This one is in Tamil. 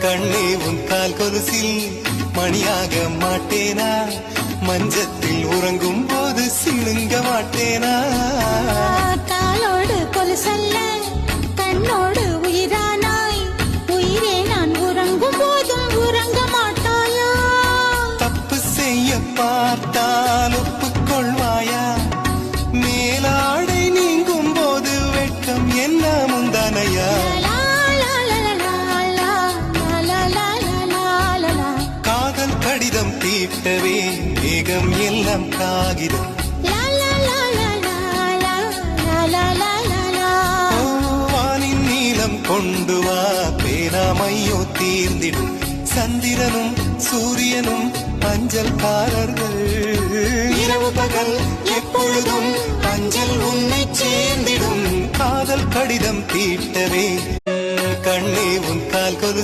கண்ணே உன் கால் கொலுசில் மணியாக மாட்டேனா, மஞ்சத்தில் உறங்கும் போது சிணுங்க மாட்டேனா. காலோடு கொலுசல்ல கண்ணோடு உயிரானாய், உயிரே நான் உறங்கும் போதும் உறங்க மாட்டாயா. தப்பு செய்ய பார்த்தால் ஒப்புக்கொள்வாயா, மேலாடை நீங்கும் போது வெட்கம் என்ன முந்தானையா. காதல் கடிதம் தீட்டவே வேகம் எல்லாம் காகிதம், வானின் நீளம் கொண்டு வா பேராமையோ தீர்ந்திடும். சந்திரனும் சூரியனும் அஞ்சல்காரர்கள், இரவு பகல் எப்பொழுதும் அஞ்சல் உன்னை சேர்ந்திடும். காதல் கடிதம் தீட்டவே கண்ணே உன் கால் கொலு